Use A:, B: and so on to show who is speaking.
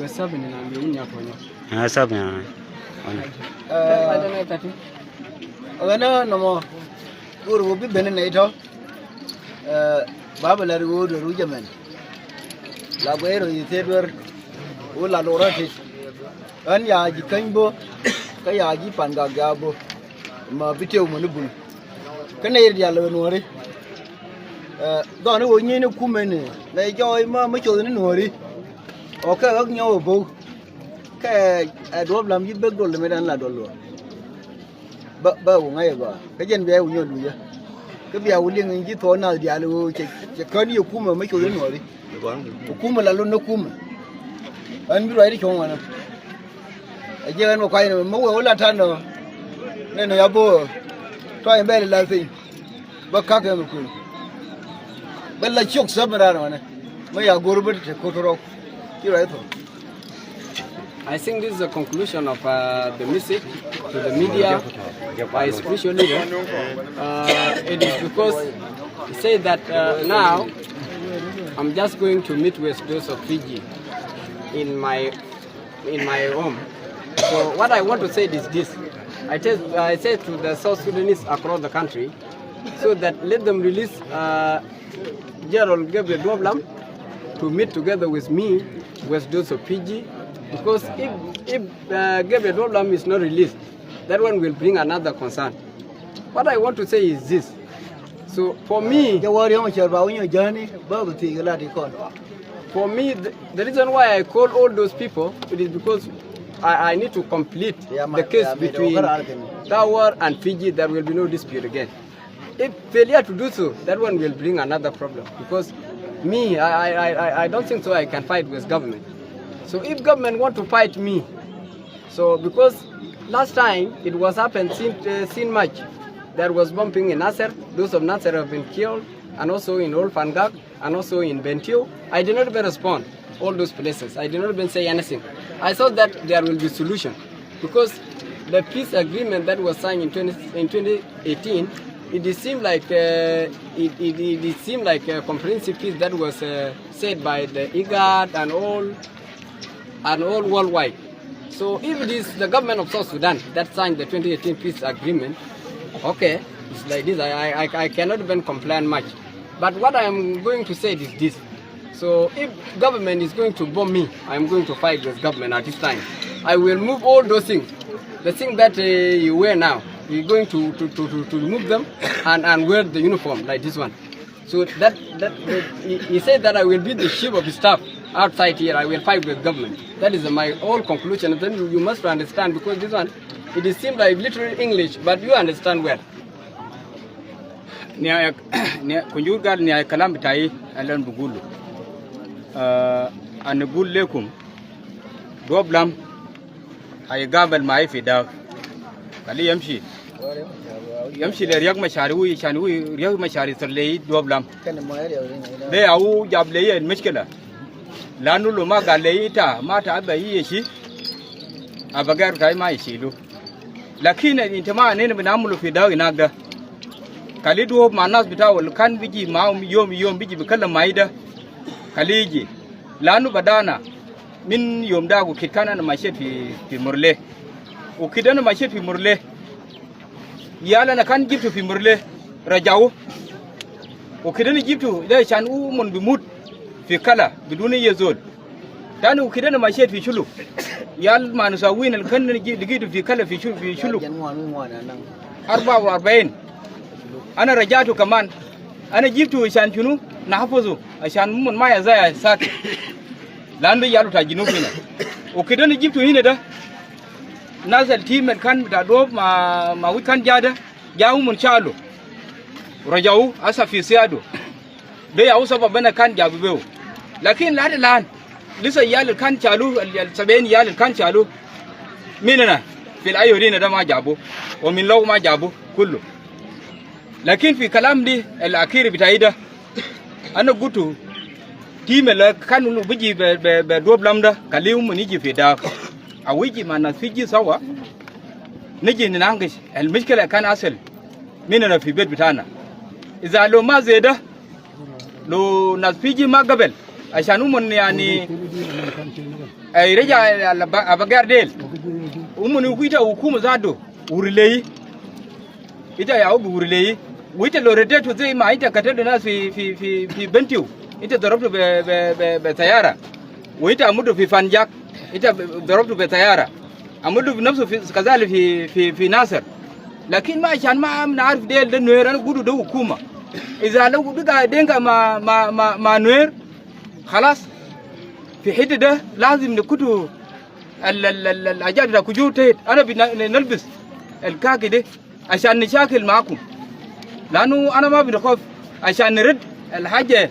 A: sabini na mbili nyakonyo.
B: Sabini.
C: Agana namo guru bi bene na ito. Baba la rugo do rujaman. La guero yitedwer ula lorati. An ya ji kanbo ka ya ji panga gabo ma bitew manubul. Kana yir ya lo nori. Do na wonyi ne kumene na joy ma cho ne nori. O ka ga nyawo bo. Ka Duop Lam yi begol le medan la dolo. Ba wo ngai ba. Ka jen be wo nyodu ya. Ka biya wuli ngi to na dia lo che kan yi kuma ma cho ne nori. Kuma la lo na kuma. An bi rai chon wana. Je gan mo kai no mo wo la tan no. Ne no ya bo. To ai be la tin. Ba ka ka mo ku. Ba la chok sa mara no ne. Ma ya goru te ko to ro. Ki rai to.
A: I think this is the conclusion of the message to the media by spiritual leader. It is because he said that now I'm just going to meet with those of Fiji in my home. So what I want to say is this. I said to the South Sudanese across the country, so that let them release General Gabriel Duop Lam to meet together with me, with those of Fiji. Because if Gabriel Duop Lam is not released, that one will bring another concern. What I want to say is this. So for me, the reason why I call all those people, it is because I need to complete the case between Tower and Fiji. There will be no dispute again. If failure to do so, that one will bring another problem. Because me, I don't think so I can fight with government. So if government want to fight me, so because last time it was happened since March, there was bombing in Nasser. Those of Nasser have been killed, and also in Old Fangak, and also in Bentiu. I did not even respond all those places. I did not even say anything. I thought that there will be solution, because the peace agreement that was signed in 2018, it seemed like it seemed like a comprehensive peace that was said by the IGAD and all worldwide. So if it is the government of South Sudan that signed the 2018 peace agreement, okay, it's like this. I cannot even complain much. But what I am going to say is this. So if government is going to bomb me, I am going to fight with government at this time. I will move all those things. The thing that you wear now, you're going to remove them and wear the uniform like this one. So that he said that I will be the chief of the staff outside here. I will fight with government. That is my whole conclusion. And then you must understand, because this one, it seems like literal English, but you understand well.
D: Kunjurgar ni kalam bitai alan bugulu. Anugul lekum. Duop Lam ay gabal mai fida. Kali yamshi. Yamshi le Riek Machar Riek Machar Teny Duop Lam. De au jable en mishkila. Lanu lo ma gale ita mata abayi shi. Abagar kai mai shilu. Lakini intama nene binamulu fida inagda. Kali Duop manas bitawul kan biji ma yom biji bikala maida. Kaliji lanu badana min yom dagu kitkana na mashe fi murle. Ukidana mashe fi murle. Yala na kan giftu fi murle rajawu. Ukidana giftu da shan mun bimut fi kala biduni yazol. Dani ukidana mashe fi shulu. Yal manusa win kan digitu fi kala fi shulu. 44 ana rajatu kaman ana giftu shan shunu na hafuzu ashan mun ma ya zaya sake landu yalu ta jinu fina ukidana giftu hine da nasal timet kan da do ma wikan jada jawu mun chalo rajawu asa fi siado da ya usa babana kan jabu bewo lakin la da lan lisa yalil kan chalo sabeni yalil kan chalo minana fil ayodina da ma jabo wa min law ma jabo kullu lakin fi kalam di al akhir bitaida ana gutu timela kanulu biji be Duop Lam da kalium mun ji fida a wiji mana fiji sawa niji ni nangish al mishkila kan asal minana fi bet bitana iza lo ma zeda lo nas fiji magabel عشان هم يعني رجع أبغار ديل هم نقيته حكومة زادو ورلي إذا يعوب ورلي وإنت لو رديت زي ما أنت قتلت الناس في بنتيو أنت ضربته بسيارة وأنت أمده في فنجاك أنت ضربته بسيارة أمده بنفسه كذلك في ناصر لكن ما عشان ما نعرف ديل ده نوير أنا قولوا ده حكومة إذا لو بقى دينك ما نوير خلاص في حتة ده لازم نكتو الحاجات ده كجور تهت أنا بنلبس الكاكي ده عشان نشاكل معكم لأنه أنا ما بنخاف عشان نرد الحاجة